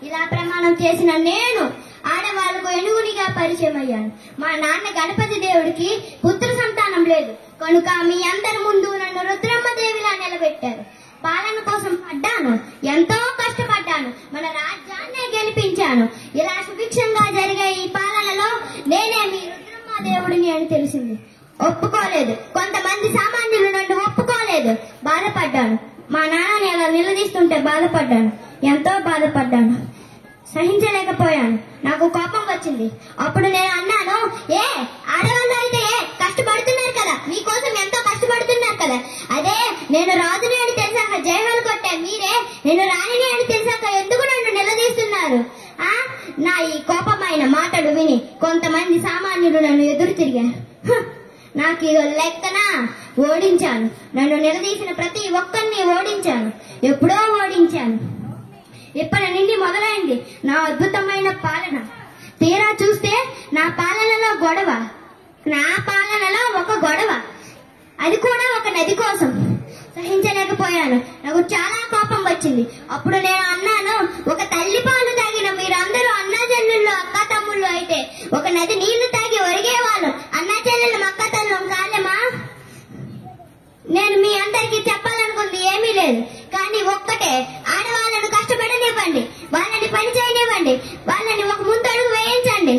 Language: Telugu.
ఇలా ప్రమాణం చేసిన నేను ఆడవాళ్లకు ఎనుగునిగా పరిచయం అయ్యాను. మా నాన్న గణపతి దేవుడికి పుత్ర సంతానం లేదు కనుక మీ అందరి ముందు నన్ను రుద్రమ్మదేవిలా నిలబెట్టారు. పాలన కోసం పడ్డాను, ఎంతో కష్టపడ్డాను, మన రాజ్యాన్నే గెలిపించాను. ఇలా సుభిక్షంగా జరిగే ఈ పాలనలో నేనే మీ రుద్రమ్మదేవుడిని అని తెలిసింది. ఒప్పుకోలేదు. కొంతమంది సామాన్యులు నన్ను ఒప్పుకోలేదు. బాధపడ్డాను. మా నాన్నని అలా నిలదీస్తుంటే బాధపడ్డాను, ఎంతో బాధపడ్డాను. సహించలేకపోయాను. నాకు కోపం వచ్చింది. అప్పుడు నేను అన్నాను, ఆడవాళ్ళు అయితే కష్టపడుతున్నారు కదా, మీకోసం ఎంతో కష్టపడుతున్నారు కదా, అదే నేను రాజుని అని తెలిసాక జైలు కొట్టే మీరే నేను రాణిని అని తెలిసాక ఎందుకు నన్ను నిలదీస్తున్నారు? నా ఈ కోపమైన మాటలు విని కొంతమంది సామాన్యులు నన్ను ఎదురు తిరిగారు. నాకు ఇది లెక్కన ఓడించాను. నన్ను నిలదీసిన ప్రతి ఒక్కరిని ఓడించాను. ఎప్పుడో ఓడించాను. ఇప్పటి నుండి మొదలైంది నా అద్భుతమైన పాలన. తీరా చూస్తే నా పాలనలో ఒక గొడవ, అది కూడా ఒక నది కోసం. సహించలేకపోయాను. నాకు చాలా కోపం వచ్చింది. అప్పుడు నేను అన్నాను, ఒక తల్లి పాలు తాగిన మీరందరూ అన్నా చెల్లెళ్ళు అక్క తమ్ముళ్ళు అయితే ఒక నది నీళ్లు తాగి ఒరిగేవాళ్ళు అన్నా చెల్లెళ్ళు అక్క తల్లు కాలేమా? నేను మీ అందరికీ చెప్పాలనుకుంది ఏమీ లేదు, కానీ ఒక్కటే, ఆడవాళ్ళను కష్టపడనివ్వండి, వాళ్ళని పని చేయనివ్వండి, వాళ్ళని ఒక ముందడుగు వేయించండి.